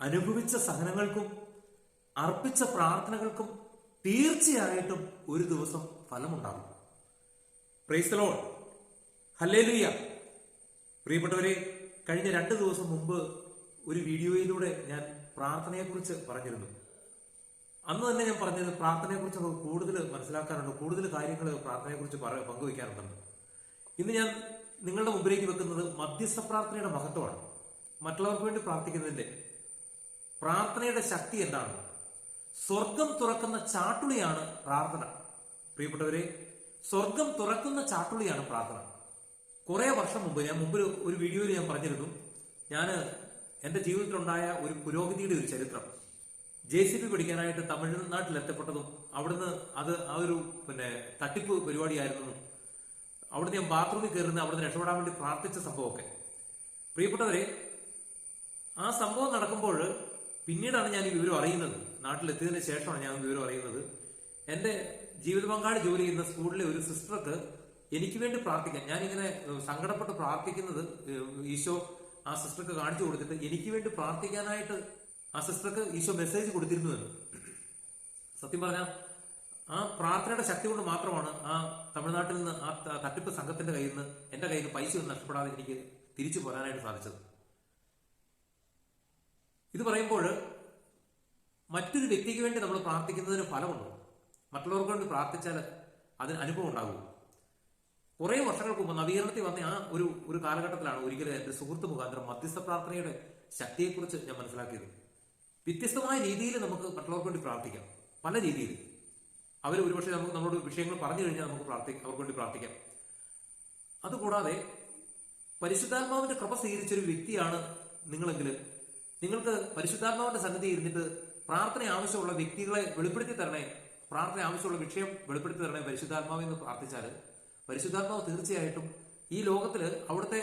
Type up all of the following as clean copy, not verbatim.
അനുഭവിച്ച സഹനങ്ങൾക്കും അർപ്പിച്ച പ്രാർത്ഥനകൾക്കും തീർച്ചയായിട്ടും ഒരു ദിവസം ഫലമുണ്ടാകും. Praise the Lord. ഹല്ലേലൂയ. പ്രിയപ്പെട്ടവരെ, കഴിഞ്ഞ 2 ദിവസം മുമ്പ് ഒരു വീഡിയോയിലൂടെ ഞാൻ പ്രാർത്ഥനയെക്കുറിച്ച് പറഞ്ഞിരുന്നു. അന്ന് തന്നെ ഞാൻ പറഞ്ഞത് പ്രാർത്ഥനയെക്കുറിച്ച് നമുക്ക് കൂടുതൽ മനസ്സിലാക്കാനുണ്ട്, കൂടുതൽ കാര്യങ്ങൾ പ്രാർത്ഥനയെക്കുറിച്ച് പങ്കുവയ്ക്കാനുണ്ടെന്ന്. ഇന്ന് ഞാൻ നിങ്ങളുടെ മുമ്പിലേക്ക് വെക്കുന്നത് മധ്യസ്ഥ പ്രാർത്ഥനയുടെ മഹത്വമാണ്. മറ്റുള്ളവർക്ക് വേണ്ടി പ്രാർത്ഥിക്കുന്നതിന്റെ പ്രാർത്ഥനയുടെ ശക്തി എന്താണ്? സ്വർഗം തുറക്കുന്ന ചാട്ടുളിയാണ് പ്രാർത്ഥന. പ്രിയപ്പെട്ടവരെ, സ്വർഗം തുറക്കുന്ന ചാട്ടുളിയാണ് പ്രാർത്ഥന. കുറെ വർഷം മുമ്പ് ഞാൻ ഒരു വീഡിയോയിൽ ഞാൻ പറഞ്ഞിരുന്നു, ഞാൻ എന്റെ ജീവിതത്തിലുണ്ടായ ഒരു പുരോഗതിയുടെ ഒരു ചരിത്രം. JCB പഠിക്കാനായിട്ട് തമിഴ്നാട്ടിൽ എത്തപ്പെട്ടതും അവിടുന്ന് ആ ഒരു തട്ടിപ്പ് പരിപാടിയായിരുന്നു. അവിടുന്ന് ഞാൻ ബാത്റൂമിൽ കയറുന്ന അവിടുന്ന് രക്ഷപ്പെടാൻ വേണ്ടി പ്രാർത്ഥിച്ച സംഭവമൊക്കെ. പ്രിയപ്പെട്ടവരെ, ആ സംഭവം നടക്കുമ്പോൾ പിന്നീടാണ് ഞാൻ ഈ വിവരം അറിയുന്നത്. നാട്ടിലെത്തിയതിനു ശേഷമാണ് ഞാൻ വിവരം അറിയുന്നത്. എന്റെ ജീവിത പങ്കാളി ജോലി ചെയ്യുന്ന സ്കൂളിലെ ഒരു സിസ്റ്റർക്ക് എനിക്ക് വേണ്ടി പ്രാർത്ഥിക്കാൻ, ഞാനിങ്ങനെ സങ്കടപ്പെട്ട് പ്രാർത്ഥിക്കുന്നത് ഈശോ ആ സിസ്റ്റർക്ക് കാണിച്ചു കൊടുത്തിട്ട് എനിക്ക് വേണ്ടി പ്രാർത്ഥിക്കാനായിട്ട് ആ സിസ്റ്റർക്ക് ഈശോ മെസ്സേജ് കൊടുത്തിരുന്നു എന്ന്. സത്യം പറഞ്ഞാൽ ആ പ്രാർത്ഥനയുടെ ശക്തി കൊണ്ട് മാത്രമാണ് ആ തമിഴ്നാട്ടിൽ നിന്ന് ആ തട്ടിപ്പ് സംഘത്തിന്റെ കയ്യിൽ നിന്ന് എന്റെ കയ്യിൽ നിന്ന് പൈസ ഒന്നും നഷ്ടപ്പെടാതെ എനിക്ക് തിരിച്ചു പോരാനായിട്ട് സാധിച്ചത്. ഇത് പറയുമ്പോൾ മറ്റൊരു വ്യക്തിക്ക് വേണ്ടി നമ്മൾ പ്രാർത്ഥിക്കുന്നതിന് ഫലമുണ്ടോ? മറ്റുള്ളവർക്ക് വേണ്ടി പ്രാർത്ഥിച്ചാൽ അതിന് അനുഭവം ഉണ്ടാകും. കുറെ വർഷങ്ങൾക്ക് മുമ്പ് നവീകരണത്തിൽ വന്ന ആ ഒരു കാലഘട്ടത്തിലാണ് ഒരിക്കലും എന്റെ സുഹൃത്ത് മുഖാന്തരം മധ്യസ്ഥ പ്രാർത്ഥനയുടെ ശക്തിയെക്കുറിച്ച് ഞാൻ മനസ്സിലാക്കിയത്. വ്യത്യസ്തമായ രീതിയിൽ നമുക്ക് മറ്റുള്ളവർക്ക് വേണ്ടി പ്രാർത്ഥിക്കാം, പല രീതിയിൽ. അവർ ഒരുപക്ഷെ നമുക്ക് നമ്മളോട് വിഷയങ്ങൾ പറഞ്ഞു കഴിഞ്ഞാൽ നമുക്ക് അവർക്ക് വേണ്ടി പ്രാർത്ഥിക്കാം. അതുകൂടാതെ പരിശുദ്ധാത്മാവിന്റെ കൃപ സ്വീകരിച്ചൊരു വ്യക്തിയാണ് നിങ്ങളെങ്കിൽ നിങ്ങൾക്ക് പരിശുദ്ധാത്മാവിന്റെ സന്നിധി ഇരുന്നിട്ട് പ്രാർത്ഥന ആവശ്യമുള്ള വ്യക്തികളെ വെളിപ്പെടുത്തി തരണേ, പ്രാർത്ഥന ആവശ്യമുള്ള വിഷയം വെളിപ്പെടുത്തി തരണേ പരിശുദ്ധാത്മാവിൽ നിന്ന് പ്രാർത്ഥിച്ചാൽ പരിശുദ്ധാത്മാവ് തീർച്ചയായിട്ടും ഈ ലോകത്തില് അവിടുത്തെ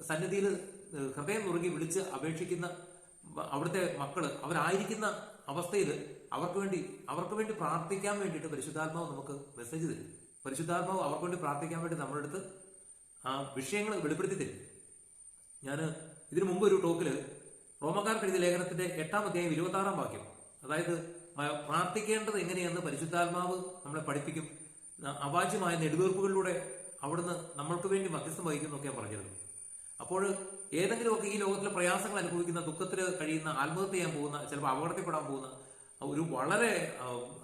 സന്നിധിയിൽ ഹൃദയം നുറുകി വിളിച്ച് അപേക്ഷിക്കുന്ന അവിടുത്തെ മക്കള് അവരായിരിക്കുന്ന അവസ്ഥയിൽ അവർക്ക് വേണ്ടി പ്രാർത്ഥിക്കാൻ വേണ്ടിയിട്ട് പരിശുദ്ധാത്മാവ് നമുക്ക് മെസ്സേജ് തരും. പരിശുദ്ധാത്മാവ് അവർക്ക് വേണ്ടി പ്രാർത്ഥിക്കാൻ വേണ്ടി നമ്മുടെ അടുത്ത് ആ വിഷയങ്ങൾ വെളിപ്പെടുത്തി തരും. ഞാൻ ഇതിനു മുമ്പ് ഒരു ടോക്കില് റോമക്കാർക്ക് എഴുതിയ ലേഖനത്തിന്റെ 8-ാം അധ്യായം 26-ാം വാക്യം, അതായത് പ്രാർത്ഥിക്കേണ്ടത് എങ്ങനെയെന്ന് പരിശുദ്ധാത്മാവ് നമ്മളെ പഠിപ്പിക്കും, അവാച്യമായ നെടുവീർപ്പുകളിലൂടെ അവിടുന്ന് നമ്മൾക്ക് വേണ്ടി മധ്യസ്ഥം വഹിക്കുന്നൊക്കെ ഞാൻ പറഞ്ഞിരുന്നു. അപ്പോൾ ഏതെങ്കിലുമൊക്കെ ഈ ലോകത്തിലെ പ്രയാസങ്ങൾ അനുഭവിക്കുന്ന, ദുഃഖത്തിൽ കഴിയുന്ന, ആത്മഹത്യ ചെയ്യാൻ പോകുന്ന, ചിലപ്പോൾ അപകടത്തിൽപ്പെടാൻ പോകുന്ന ഒരു വളരെ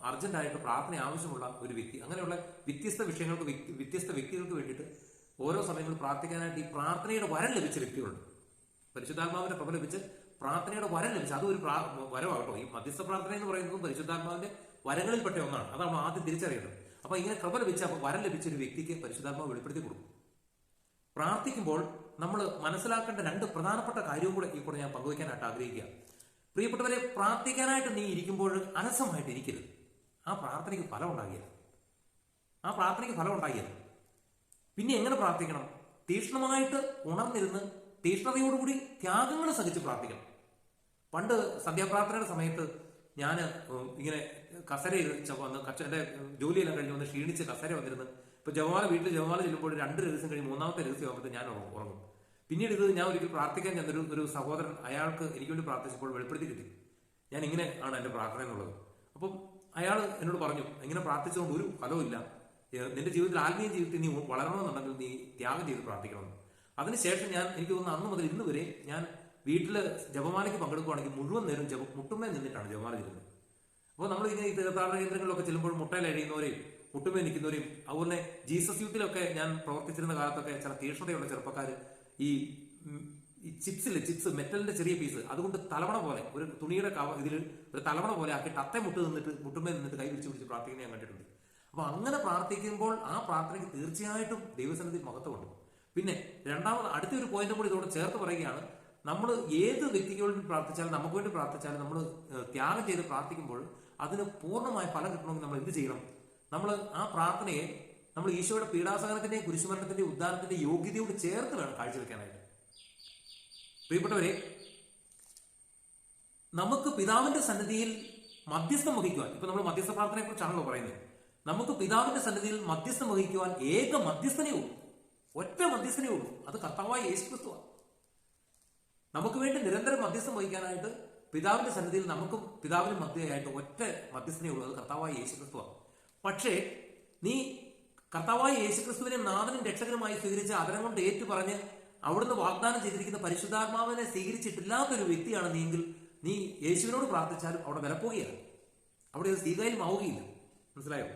അർജന്റായിട്ട് പ്രാർത്ഥന ആവശ്യമുള്ള ഒരു വ്യക്തി, അങ്ങനെയുള്ള വ്യത്യസ്ത വിഷയങ്ങൾക്ക് വ്യത്യസ്ത വ്യക്തികൾക്ക് വേണ്ടിയിട്ട് ഓരോ സമയങ്ങളിൽ പ്രാർത്ഥിക്കാനായിട്ട് ഈ പ്രാർത്ഥനയുടെ വരം ലഭിച്ച വ്യക്തികളുണ്ട്. പരിശുദ്ധാത്മാവിന്റെ കൃപ ലഭിച്ച് പ്രാർത്ഥനയുടെ വരം ലഭിച്ച അതൊരു വരമാകട്ടോ. ഈ മധ്യസ്ഥ പ്രാർത്ഥന എന്ന് പറയുന്നതും പരിശുദ്ധാത്മാവിന്റെ വരങ്ങളിൽപ്പെട്ട ഒന്നാണ്. അതാണ് ആദ്യം തിരിച്ചറിയുന്നത്. അപ്പൊ ഇങ്ങനെ കൃപ ലഭിച്ച വരം ലഭിച്ച ഒരു വ്യക്തിക്ക് പരിശുദ്ധാത്മാവ് വെളിപ്പെടുത്തി കൊടുക്കും. പ്രാർത്ഥിക്കുമ്പോൾ നമ്മൾ മനസ്സിലാക്കേണ്ട 2 പ്രധാനപ്പെട്ട കാര്യവും കൂടെ ഞാൻ പങ്കുവയ്ക്കാനായിട്ട് ആഗ്രഹിക്കുക. പ്രിയപ്പെട്ടവരെ, പ്രാർത്ഥിക്കാനായിട്ട് നീ ഇരിക്കുമ്പോൾ അലസമായിട്ട് ഇരിക്കരുത്. ആ പ്രാർത്ഥനയ്ക്ക് ഫലം ഉണ്ടാകിയത്. പിന്നെ എങ്ങനെ പ്രാർത്ഥിക്കണം? തീക്ഷ്ണമായിട്ട് ഉണർന്നിരുന്ന് തീക്ഷ്ണതയോടുകൂടി ത്യാഗങ്ങൾ സഹിച്ച് പ്രാർത്ഥിക്കണം. പണ്ട് സന്ധ്യാപ്രാർത്ഥനയുടെ സമയത്ത് ഞാൻ ഇങ്ങനെ കസരയിൽ വന്ന് എന്റെ ജോലിയെല്ലാം കഴിഞ്ഞ് വന്ന് ക്ഷീണിച്ച് കസര വന്നിരുന്ന് ഇപ്പൊ വീട്ടിൽ ജപമാല ചെല്ലുമ്പോൾ 2 രഹസ്യം കഴിഞ്ഞ് 3-ാമത്തെ രഹസ്യം ആകുമ്പോൾ ഞാൻ ഉറങ്ങും. പിന്നീട് ഇത് ഞാൻ ഒരിക്കൽ പ്രാർത്ഥിക്കാൻ ചെന്നൊരു സഹോദരൻ, അയാൾക്ക് എനിക്ക് വേണ്ടി പ്രാർത്ഥിച്ചപ്പോൾ വെളിപ്പെടുത്തി കിട്ടി ഞാൻ ഇങ്ങനെ ആണ് എന്റെ പ്രാർത്ഥന എന്നുള്ളത്. അപ്പം അയാൾ എന്നോട് പറഞ്ഞു, ഇങ്ങനെ പ്രാർത്ഥിച്ചുകൊണ്ട് ഒരു ഫലവും ഇല്ല, നിന്റെ ജീവിതത്തിൽ ആത്മീയ ജീവിതത്തിൽ നീ വളരണമെന്നുണ്ടെങ്കിൽ നീ ത്യാഗം ചെയ്ത് പ്രാർത്ഥിക്കണമെന്ന്. അതിനുശേഷം എനിക്ക് തോന്നുന്നു അന്ന് മുതൽ ഇന്ന് വരെ ഞാൻ വീട്ടില് ജപമാലയ്ക്ക് പങ്കെടുക്കുകയാണെങ്കിൽ മുഴുവൻ നേരം മുട്ടുമേ നിന്നിട്ടാണ് ജപമാല ചെല്ലുന്നത്. അപ്പോൾ നമ്മൾ ഇങ്ങനെ ഈ തീർത്ഥാടന കേന്ദ്രങ്ങളിലൊക്കെ ചെല്ലുമ്പോൾ മുട്ടയിൽ എഴുതുന്നവരെയും മുട്ടുമേ നിൽക്കുന്നവരെയും, അതുപോലെ ജീസസ് യൂത്തിലൊക്കെ ഞാൻ പ്രവർത്തിച്ചിരുന്ന കാലത്തൊക്കെ ചില തീക്ഷ്ണതയുള്ള ചെറുപ്പക്കാർ ഈ ചിപ്സ് മെറ്റലിന്റെ ചെറിയ പീസ് അതുകൊണ്ട് തലവണ പോലെ ഒരു തുണിയുടെ ഇതിൽ ഒരു തലവണ പോലെ ആക്കിയിട്ട് അത്തേ മുട്ടുമേ നിന്നിട്ട് കൈ പിടിച്ച് പ്രാർത്ഥിക്കുന്നത് ഞാൻ കണ്ടിട്ടുണ്ട്. അപ്പൊ അങ്ങനെ പ്രാർത്ഥിക്കുമ്പോൾ ആ പ്രാർത്ഥനയ്ക്ക് തീർച്ചയായിട്ടും ദൈവസന്നിധി മഹത്വമുണ്ട്. പിന്നെ അടുത്തൊരു പോയിന്റ് കൂടി ഇതോടെ ചേർത്ത് പറയുകയാണ്, നമ്മൾ ഏത് വ്യക്തിക്ക് വേണ്ടി പ്രാർത്ഥിച്ചാലും നമുക്ക് വേണ്ടി പ്രാർത്ഥിച്ചാലും നമ്മൾ ത്യാഗം ചെയ്ത് പ്രാർത്ഥിക്കുമ്പോൾ അതിന് പൂർണ്ണമായ ഫലം കിട്ടണമെങ്കിൽ നമ്മൾ എന്ത് ചെയ്യണം? നമ്മൾ ആ പ്രാർത്ഥനയെ നമ്മൾ ഈശോയുടെ പീഡാസഹനത്തിന്റെയും കുരിശുമരണത്തിന്റെയും ഉദ്ധാനത്തിന്റെ യോഗ്യതയോട് ചേർത്ത് വേണം കാഴ്ചവെക്കാനായിട്ട്. പ്രിയപ്പെട്ടവരെ, നമുക്ക് പിതാവിന്റെ സന്നിധിയിൽ മധ്യസ്ഥം വഹിക്കുവാൻ, ഇപ്പൊ നമ്മൾ മധ്യസ്ഥ പ്രാർത്ഥനയെ കുറിച്ചാണല്ലോ പറയുന്നത്, നമുക്ക് പിതാവിന്റെ സന്നിധിയിൽ മധ്യസ്ഥം വഹിക്കുവാൻ ഏക മധ്യസ്ഥനേ ഉള്ളൂ, ഒറ്റ മധ്യസ്ഥനേ ഉള്ളൂ. അത് കർത്താവായ യേശുക്രിസ്തുവാണ്. നമുക്ക് വേണ്ടി നിരന്തരം മധ്യസ്ഥം വഹിക്കാനായിട്ട് പിതാവിന്റെ സന്നിധിയിൽ നമുക്കും പിതാവിനും മധ്യയായിട്ട് ഒറ്റ മധ്യസ്ഥനെ ഉള്ളത് കർത്താവായ യേശുക്രിസ്തുവാണ്. പക്ഷേ നീ കർത്താവായ യേശുക്രിസ്തുവിനെ നാഥനും രക്ഷകനുമായി സ്വീകരിച്ച് അതരം കൊണ്ട് ഏറ്റു പറഞ്ഞ് അവിടുന്ന് വാഗ്ദാനം ചെയ്തിരിക്കുന്ന പരിശുദ്ധാത്മാവിനെ സ്വീകരിച്ചിട്ടില്ലാത്തൊരു വ്യക്തിയാണ് നീയെങ്കിൽ നീ യേശുവിനോട് പ്രാർത്ഥിച്ചാലും അവിടെ വിലപ്പോവുകയാണ്, അവിടെ അത് സ്വീകാര്യമാവുകയില്ല. മനസ്സിലായോ?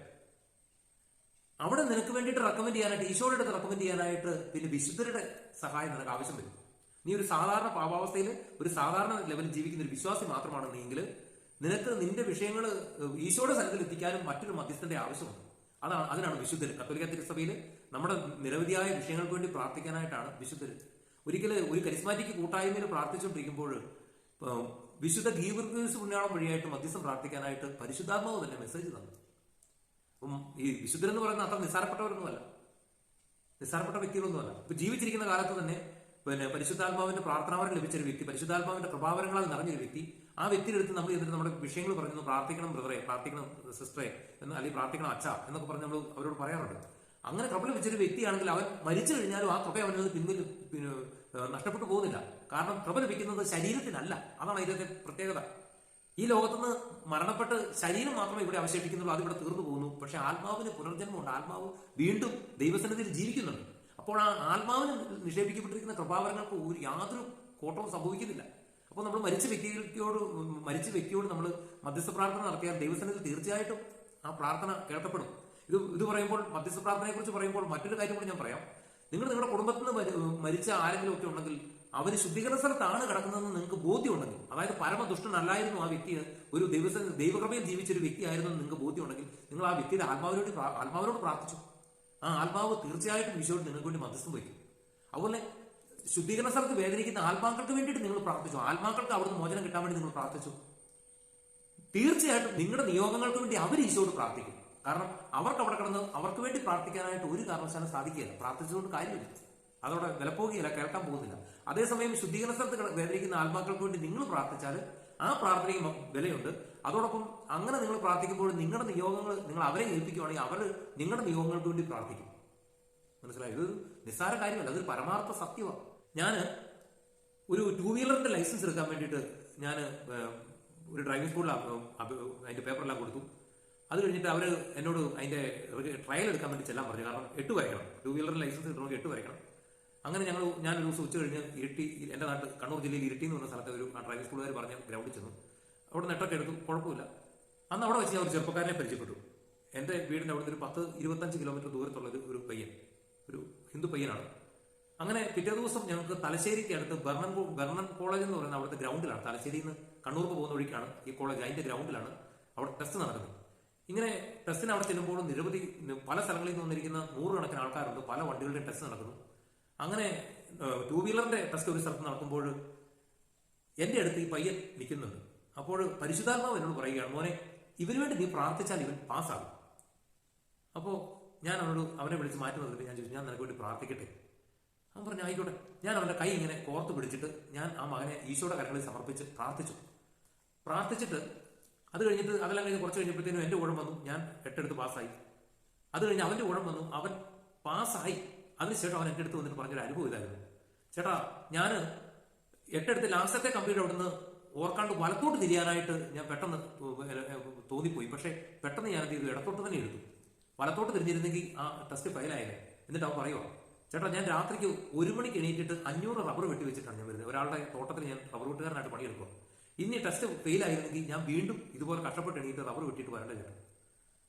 അവിടെ നിനക്ക് വേണ്ടിയിട്ട് റെക്കമെൻഡ് ചെയ്യാനായിട്ട്, ഈശോയുടെ അടുത്ത് റെക്കമെൻഡ് ചെയ്യാനായിട്ട് പിന്നെ വിശുദ്ധരുടെ സഹായം നിനക്ക് ആവശ്യം വരും. നീ ഒരു സാധാരണ പാപാവസ്ഥയിൽ ഒരു സാധാരണ ലെവലിൽ ജീവിക്കുന്ന ഒരു വിശ്വാസി മാത്രമാണ് നീയെങ്കിൽ നിനക്ക് നിന്റെ വിഷയങ്ങൾ ഈശോയുടെ സ്ഥലത്തിൽ എത്തിക്കാനും മറ്റൊരു മധ്യസ്ഥന്റെ ആവശ്യമുണ്ട്. അതിനാണ് വിശുദ്ധർ. കത്തോലിക്ക തിരുസഭയിൽ നമ്മുടെ നിരവധിയായ വിഷയങ്ങൾക്ക് വേണ്ടി പ്രാർത്ഥിക്കാനായിട്ടാണ് വിശുദ്ധർ. ഒരിക്കല് ഒരു കരിസ്മാറ്റിക് കൂട്ടായ്മയിൽ പ്രാർത്ഥിച്ചുകൊണ്ടിരിക്കുമ്പോൾ വിശുദ്ധ ഗീവർഗീസ് പുണ്യാളം വഴിയായിട്ട് മധ്യസ്ഥം പ്രാർത്ഥിക്കാനായിട്ട് പരിശുദ്ധാത്മാവ് തന്നെ മെസ്സേജ് തന്നു. അപ്പം ഈ വിശുദ്ധരെന്ന് പറയുന്ന അത്ര നിസ്സാരപ്പെട്ടവരൊന്നുമല്ല, നിസ്സാരപ്പെട്ട വ്യക്തികളൊന്നുമല്ല. ഇപ്പൊ ജീവിച്ചിരിക്കുന്ന കാലത്ത് തന്നെ പിന്നെ പരിശുദ്ധാത്മാവിന്റെ പ്രാർത്ഥനാവരം ലഭിച്ച ഒരു വ്യക്തി, പരിശുദ്ധാത്മാവിന്റെ പ്രഭാവരങ്ങളാൽ നിറഞ്ഞൊരു വ്യക്തി, ആ വ്യക്തിയുടെ അടുത്ത് നമ്മൾ എന്നിട്ട് നമ്മുടെ വിഷയങ്ങൾ പറഞ്ഞു പ്രാർത്ഥിക്കണം ബ്രദറെ, പ്രാർത്ഥിക്കണം സിസ്റ്ററെ എന്ന്, അല്ലെങ്കിൽ പ്രാർത്ഥിക്കണം അച്ഛ എന്നൊക്കെ പറഞ്ഞ് നമ്മൾ അവരോട് പറയാറുണ്ട്. അങ്ങനെ കൃപ ലഭിച്ചൊരു വ്യക്തിയാണെങ്കിൽ അവൻ മരിച്ചു കഴിഞ്ഞാലും ആ കൃപ അവനത് പിന്നെ നഷ്ടപ്പെട്ടു പോകുന്നില്ല. കാരണം കൃപ ലഭിക്കുന്നത് ശരീരത്തിനല്ല. അതാണ് ഇതിന്റെ പ്രത്യേകത. ഈ ലോകത്തുനിന്ന് മരണപ്പെട്ട് ശരീരം മാത്രമേ ഇവിടെ അവശേഷിക്കുന്നുള്ളൂ, അതിവിടെ തീർന്നു പോകുന്നു. പക്ഷെ ആത്മാവിന് പുനർജന്മമുണ്ട്, ആത്മാവ് വീണ്ടും ദൈവസന്നിധിയിൽ ജീവിക്കുന്നുണ്ട്. അപ്പോൾ ആ ആത്മാവിന് നിക്ഷേപിക്കപ്പെട്ടിരിക്കുന്ന കൃപാവരങ്ങൾക്ക് യാതൊരു കോട്ടവും സംഭവിക്കുന്നില്ല. അപ്പോൾ നമ്മൾ മരിച്ച വ്യക്തിയോട് നമ്മൾ മധ്യസ്ഥ പ്രാർത്ഥന നടത്തിയാൽ ദൈവസന്നിധിയിൽ തീർച്ചയായിട്ടും ആ പ്രാർത്ഥന കേൾക്കപ്പെടും. ഇത് പറയുമ്പോൾ മധ്യസ്ഥ പ്രാർത്ഥനയെ കുറിച്ച് പറയുമ്പോൾ മറ്റൊരു കാര്യം കൂടി ഞാൻ പറയാം. നിങ്ങളുടെ കുടുംബത്തിൽ നിന്ന് മരിച്ച ആരെങ്കിലും ഒക്കെ ഉണ്ടെങ്കിൽ അവര് ശുദ്ധീകരണ സ്ഥലത്താണ് കിടക്കുന്നതെന്ന് നിങ്ങൾക്ക് ബോധ്യമുണ്ടെങ്കിൽ, അതായത് പരമദുഷ്ടനല്ലായിരുന്നു ആ വ്യക്തി, ഒരു ദൈവകൃപയിൽ ജീവിച്ചൊരു വ്യക്തിയായിരുന്നു നിങ്ങൾക്ക് ബോധ്യമുണ്ടെങ്കിൽ നിങ്ങൾ ആ വ്യക്തിയുടെ ആത്മാവിനോട് പ്രാർത്ഥിച്ചു. ആ ആത്മാവ് തീർച്ചയായിട്ടും ഈശോയോട് നിങ്ങൾക്ക് വേണ്ടി മധ്യസ്ഥം വയ്ക്കും. അതുപോലെ ശുദ്ധീകരണ സ്ഥലത്ത് വേദനിക്കുന്ന ആത്മാക്കൾക്ക് വേണ്ടിയിട്ട് നിങ്ങൾ പ്രാർത്ഥിച്ചു, ആത്മാക്കൾക്ക് അവിടുന്ന് മോചനം കിട്ടാൻ വേണ്ടി നിങ്ങൾ പ്രാർത്ഥിച്ചു. തീർച്ചയായിട്ടും നിങ്ങളുടെ നിയോഗങ്ങൾക്ക് വേണ്ടി അവർ ഈശോയോട് പ്രാർത്ഥിക്കും. കാരണം അവർക്ക് അവിടെ കിടന്ന് അവർക്ക് വേണ്ടി പ്രാർത്ഥിക്കാനായിട്ട് ഒരു കാരണവശാലും സാധിക്കുകയില്ല. പ്രാർത്ഥിച്ചുകൊണ്ട് കാര്യമില്ല, അതവിടെ വിലപ്പോകുകയില്ല, കേൾക്കാൻ പോകുന്നില്ല. അതേസമയം ശുദ്ധീകരണ സ്ഥലത്ത് വേദനിക്കുന്ന ആത്മാക്കൾക്ക് വേണ്ടി നിങ്ങൾ പ്രാർത്ഥിച്ചാൽ ആ പ്രാർത്ഥനയ്ക്ക് വിലയുണ്ട്. അതോടൊപ്പം അങ്ങനെ നിങ്ങൾ പ്രാർത്ഥിക്കുമ്പോൾ നിങ്ങളുടെ നിയോഗങ്ങൾ നിങ്ങൾ അവരെ ഏൽപ്പിക്കുകയാണെങ്കിൽ അവർ നിങ്ങളുടെ നിയോഗങ്ങൾക്ക് വേണ്ടി പ്രാർത്ഥിക്കും. മനസ്സിലായി? ഇതൊരു നിസ്സാര കാര്യമല്ല, അതൊരു പരമാർത്ഥ സത്യമാണ്. ഞാൻ ഒരു 2 വീലറിന്റെ ലൈസൻസ് എടുക്കാൻ വേണ്ടിയിട്ട് ഞാൻ ഒരു ഡ്രൈവിംഗ് സ്കൂളിൽ അതിന്റെ പേപ്പറെല്ലാം കൊടുത്തു. അത് കഴിഞ്ഞിട്ട് അവർ എന്നോട് അതിന്റെ ട്രയൽ എടുക്കാൻ വേണ്ടി ചെല്ലാൻ പറഞ്ഞു. കാരണം 8 വരയ്ക്കണം, 2 വീലറിന്റെ ലൈസൻസ് കിട്ടണമെങ്കിൽ 8 വരയ്ക്കണം. അങ്ങനെ ഞാനൊരു ദിവസം ഉച്ച കഴിഞ്ഞ് ഇരിട്ടി, എൻ്റെ നാട്ട് കണ്ണൂർ ജില്ലയിൽ ഇരിട്ടി എന്ന് പറഞ്ഞ സ്ഥലത്ത് ഒരു ഡ്രൈവിംഗ് സ്കൂളുകാർ പറഞ്ഞ് ഗ്രൗണ്ടിൽ ചെന്നു. അവിടെ നെട്ടൊക്കെ എടുത്തു, കുഴപ്പമില്ല. അന്ന് അവിടെ വെച്ച് ഞാൻ ഒരു ചെറുപ്പക്കാരനെ പരിചയപ്പെട്ടു. എൻ്റെ വീടിൻ്റെ അവിടെ ഒരു 10-25 കിലോമീറ്റർ ദൂരത്തുള്ള ഒരു പയ്യൻ, ഒരു ഹിന്ദു പയ്യനാണ്. അങ്ങനെ പിറ്റേ ദിവസം ഞങ്ങൾക്ക് തലശ്ശേരിക്ക് അടുത്ത് ബർണൻ കോളേജ് എന്ന് പറയുന്ന അവിടുത്തെ ഗ്രൗണ്ടിലാണ്, തലശ്ശേരിയിൽ നിന്ന് കണ്ണൂർക്ക് പോകുന്ന വഴിക്കാണ് ഈ കോളേജ്, അതിന്റെ ഗ്രൗണ്ടിലാണ് അവിടെ ടെസ്റ്റ് നടക്കുന്നത്. ഇങ്ങനെ ടെസ്റ്റിന് അവിടെ ചെല്ലുമ്പോൾ നിരവധി പല സ്ഥലങ്ങളിൽ നിന്ന് വന്നിരിക്കുന്ന 100 കണക്കിന് ആൾക്കാരുണ്ട്, പല വണ്ടികളുടെ ടെസ്റ്റ് നടക്കുന്നു. അങ്ങനെ 2 വീലറിന്റെ ടെസ്റ്റ് ഒരു സ്ഥലത്ത് നടക്കുമ്പോൾ എന്റെ അടുത്ത് ഈ പയ്യൻ നിൽക്കുന്നുണ്ട്. അപ്പോൾ പരിശുദ്ധാത്മാവ് എന്നോട് പറയുകയാണ്, മോനെ ഇവന് വേണ്ടി നീ പ്രാർത്ഥിച്ചാൽ ഇവൻ പാസ്സാകും. അപ്പോൾ ഞാൻ അവനെ വിളിച്ച് മാറ്റി നിർത്തിട്ട് ഞാൻ ചോദിച്ചു, ഞാൻ നിനക്ക് വേണ്ടി പ്രാർത്ഥിക്കട്ടെ? അവൻ പറഞ്ഞു ആയിക്കോട്ടെ. ഞാൻ അവന്റെ കൈ ഇങ്ങനെ കോർത്ത് പിടിച്ചിട്ട് ഞാൻ ആ മകനെ ഈശോയുടെ കരങ്ങളിൽ സമർപ്പിച്ച് പ്രാർത്ഥിച്ചിട്ട് അത് കഴിഞ്ഞിട്ട് അതെല്ലാം കഴിഞ്ഞ് കുറച്ച് കഴിഞ്ഞപ്പോഴത്തേനും എന്റെ ഊഴം വന്നു, ഞാൻ 8 എടുത്ത് പാസ്സായി. അത് കഴിഞ്ഞ് അവന്റെ ഊഴം വന്നു, അവൻ പാസ്സായി. അതിനുശേഷം അവൻ എൻ്റെ അടുത്ത് വന്നിട്ട് പറഞ്ഞൊരു അനുഭവം ഇതായിരുന്നു, ചേട്ടാ ഞാൻ 8 എടുത്ത് ലാസ്റ്റത്തെ കമ്പ്യൂട്ടർ അവിടുന്ന് ഓർക്കാണ്ട് വലത്തോട്ട് തിരിയാനായിട്ട് ഞാൻ പെട്ടെന്ന് തോന്നിപ്പോയി. പക്ഷെ പെട്ടെന്ന് ഞാൻ എന്ത് ചെയ്തു, ഇടത്തോട്ട് തന്നെ എടുത്തു. വലത്തോട്ട് തിരിഞ്ഞിരുന്നെങ്കിൽ ആ ടെസ്റ്റ് ഫെയിലായേനെ. എന്നിട്ട് അവൻ പറയുക, ചേട്ടാ ഞാൻ രാത്രിക്ക് 1 മണിക്ക് എണീറ്റിട്ട് 500 റബ്ബർ വെട്ടി വെച്ചിട്ടാണ് ഞാൻ വരുന്നത്. ഒരാളുടെ തോട്ടത്തിൽ ഞാൻ റബ്ബർ വെട്ടുകാരനായിട്ട് പണിയെടുക്കുക. ഇനി ടെസ്റ്റ് ഫെയിലായിരുന്നെങ്കിൽ ഞാൻ വീണ്ടും ഇതുപോലെ കഷ്ടപ്പെട്ട് എണീറ്റ് റബ്ബർ വെട്ടിയിട്ട് വരേണ്ട ചേട്ടാ.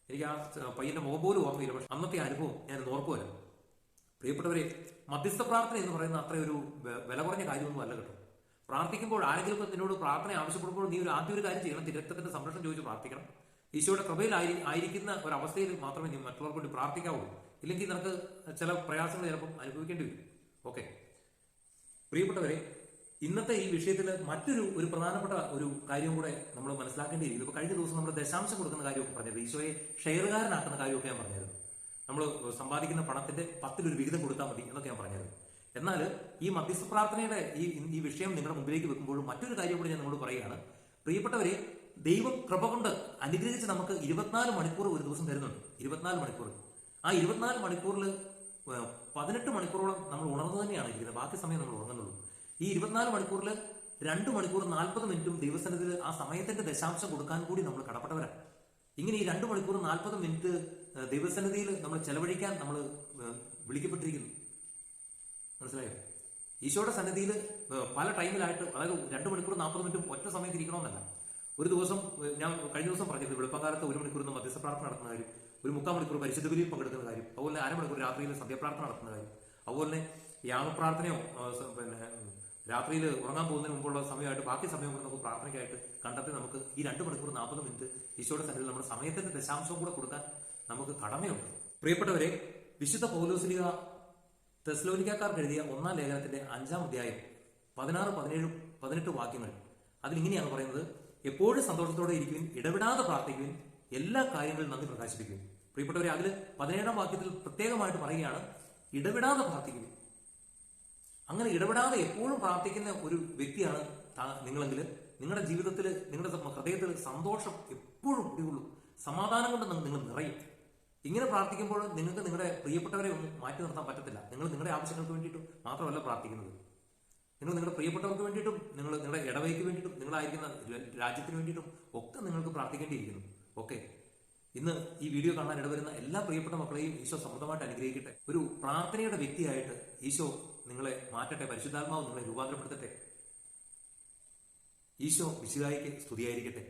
എനിക്ക് ആ പയ്യന്റെ മുഖം പോലും ഓർമ്മയില്ല. പക്ഷെ അന്നത്തെ അനുഭവം ഞാൻ ഓർക്കുമല്ലോ. പ്രിയപ്പെട്ടവരെ, മധ്യസ്ഥ പ്രാർത്ഥന എന്ന് പറയുന്ന അത്ര ഒരു വില കുറഞ്ഞ കാര്യമൊന്നും അല്ല കേട്ടോ. പ്രാർത്ഥിക്കുമ്പോൾ ആരെങ്കിലും നിന്നോട് പ്രാർത്ഥന ആവശ്യപ്പെടുമ്പോൾ നീ ആദ്യം ഒരു കാര്യം ചെയ്യണം, രക്തത്തിന്റെ സംരക്ഷണം ചോദിച്ച് പ്രാർത്ഥിക്കണം. ഈശോയുടെ കൃപയിൽ ആയിരിക്കുന്ന ഒരവസ്ഥയിൽ മാത്രമേ നീ മറ്റുള്ളവർക്ക് വേണ്ടി പ്രാർത്ഥിക്കാവുള്ളൂ. ഇല്ലെങ്കിൽ നിനക്ക് ചില പ്രയാസങ്ങൾ ചിലപ്പം അനുഭവിക്കേണ്ടി വരും. ഓക്കെ, പ്രിയപ്പെട്ടവരെ, ഇന്നത്തെ ഈ വിഷയത്തിൽ ഒരു പ്രധാനപ്പെട്ട ഒരു കാര്യം കൂടെ നമ്മൾ മനസ്സിലാക്കേണ്ടിയിരിക്കുന്നു. ഇപ്പൊ കഴിഞ്ഞ ദിവസം നമ്മൾ ദശാംശം കൊടുക്കുന്ന കാര്യമൊക്കെ പറഞ്ഞത്, ഈശോയെ ഷെയറുകാരനാക്കുന്ന കാര്യമൊക്കെ ഞാൻ പറഞ്ഞായിരുന്നു. നമ്മൾ സമ്പാദിക്കുന്ന പണത്തിന്റെ 10 ഒരു വിഹിതം കൊടുത്താൽ മതി എന്നൊക്കെ ഞാൻ പറഞ്ഞായിരുന്നു. എന്നാൽ ഈ മധ്യസ്ഥ പ്രാർത്ഥനയുടെ ഈ വിഷയം നിങ്ങളുടെ മുമ്പിലേക്ക് വെക്കുമ്പോഴും മറ്റൊരു കാര്യം കൂടി ഞാൻ നിങ്ങളോട് പറയുകയാണ്. പ്രിയപ്പെട്ടവരെ, ദൈവം കൃപ കൊണ്ട് അനുഗ്രഹിച്ച് നമുക്ക് 24 മണിക്കൂർ ഒരു ദിവസം തരുന്നുണ്ട്. 24 മണിക്കൂർ. ആ 24 മണിക്കൂറിൽ 18 മണിക്കൂറോളം നമ്മൾ ഉണർന്നു തന്നെയാണ് ഇരിക്കുന്നത്. ബാക്കി സമയം നമ്മൾ ഉറങ്ങുന്നുള്ളൂ. ഈ 24 മണിക്കൂറിൽ 2 മണിക്കൂർ 40 മിനിറ്റും ദൈവസന്നിധിയിൽ ആ സമയത്തിന്റെ ദശാംശം കൊടുക്കാൻ കൂടി നമ്മൾ കടപ്പെട്ടവരാണ്. ഇങ്ങനെ ഈ 2 മണിക്കൂർ 40 മിനിറ്റ് ദൈവസന്നിധിയിൽ നമ്മൾ ചെലവഴിക്കാൻ നമ്മൾ വിളിക്കപ്പെട്ടിരിക്കുന്നു. മനസ്സിലായോ? ഈശോയുടെ സന്നിധിയിൽ പല ടൈമിലായിട്ട്, അതായത് 2 മണിക്കൂർ 40 മിനിറ്റും ഒറ്റ സമയത്ത് ഇരിക്കണമെന്നല്ല. ഒരു ദിവസം ഞാൻ കഴിഞ്ഞ ദിവസം പറഞ്ഞിരുന്നു, വെളുപ്പകാലത്ത് 1 മണിക്കൂർ മധ്യസ്ഥ പ്രാർത്ഥന നടത്തുന്ന കാര്യം, ഒരു 3/4 മണിക്കൂർ പരിശുദ്ധ ബലിയിൽ പങ്കെടുക്കുന്ന കാര്യം, അതുപോലെ 1/2 മണിക്കൂർ രാത്രിയിൽ സന്ധ്യാപ്രാർത്ഥന നടത്തുന്ന കാര്യം, അതുപോലെ തന്നെ യാഗപ്രാർത്ഥനയോ രാത്രിയിൽ ഉറങ്ങാൻ പോകുന്നതിന് മുമ്പുള്ള സമയമായിട്ട് ബാക്കി സമയം കൂടെ നമുക്ക് പ്രാർത്ഥനയ്ക്കായിട്ട് കണ്ടെത്തി നമുക്ക് ഈ 2 മണിക്കൂർ 40 മിനിറ്റ് ഈശോയുടെ സന്നിധിയിൽ നമ്മുടെ സമയത്തിന്റെ ദശാംശവും കൂടെ കൊടുക്കാൻ നമുക്ക് കടമയുണ്ട്. പ്രിയപ്പെട്ടവരെ, വിശുദ്ധ പൗലോസ്ലീഹ തെസ്സലോനിക്കക്കാർക്ക് എഴുതിയ 1-ാം ലേഖനത്തിന്റെ 5-ാം അധ്യായം 16, 17, 18 വാക്യങ്ങൾ അതിലിങ്ങനെയാണ് പറയുന്നത്: എപ്പോഴും സന്തോഷത്തോടെ ഇരിക്കുവിൻ, ഇടവിടാതെ പ്രാർത്ഥിക്കുവിൻ, എല്ലാ കാര്യങ്ങളും നന്ദി പ്രകാശിപ്പിക്കുവിൻ. പ്രിയപ്പെട്ടവരെ, അതിൽ 17-ാം വാക്യത്തിൽ പ്രത്യേകമായിട്ട് പറയുകയാണ് ഇടവിടാതെ പ്രാർത്ഥിക്കുവിൻ. അങ്ങനെ ഇടപെടാതെ എപ്പോഴും പ്രാർത്ഥിക്കുന്ന ഒരു വ്യക്തിയാണ് നിങ്ങളെങ്കിൽ നിങ്ങളുടെ ജീവിതത്തിൽ, നിങ്ങളുടെ ഹൃദയത്തിൽ സന്തോഷം എപ്പോഴും കുടികൊള്ളും, സമാധാനം കൊണ്ട് നിങ്ങൾ നിറയും. ഇങ്ങനെ പ്രാർത്ഥിക്കുമ്പോൾ നിങ്ങൾക്ക് നിങ്ങളുടെ പ്രിയപ്പെട്ടവരെ ഒന്നും മാറ്റി നിർത്താൻ പറ്റത്തില്ല. നിങ്ങൾ നിങ്ങളുടെ ആവശ്യങ്ങൾക്ക് വേണ്ടിയിട്ടും മാത്രമല്ല പ്രാർത്ഥിക്കുന്നത്, നിങ്ങൾ നിങ്ങളുടെ പ്രിയപ്പെട്ടവർക്ക് വേണ്ടിയിട്ടും, നിങ്ങൾ നിങ്ങളുടെ ഇടവയ്ക്ക് വേണ്ടിയിട്ടും, നിങ്ങളായിരിക്കുന്ന രാജ്യത്തിന് വേണ്ടിയിട്ടും ഒക്കെ നിങ്ങൾക്ക് പ്രാർത്ഥിക്കേണ്ടിയിരിക്കുന്നു. ഓക്കെ, ഇന്ന് ഈ വീഡിയോ കാണാൻ ഇടവരുന്ന എല്ലാ പ്രിയപ്പെട്ട മക്കളെയും ഈശോ സമൃദ്ധമായിട്ട് അനുഗ്രഹിക്കട്ടെ. ഒരു പ്രാർത്ഥനയുടെ വ്യക്തിയായിട്ട് ഈശോ നിങ്ങളെ മാറ്റട്ടെ. പരിശുദ്ധാത്മാവ് നിങ്ങളെ രൂപാന്തരപ്പെടുത്തട്ടെ. ഈശോ മിശിഹായിക്ക് സ്തുതിയായിരിക്കട്ടെ.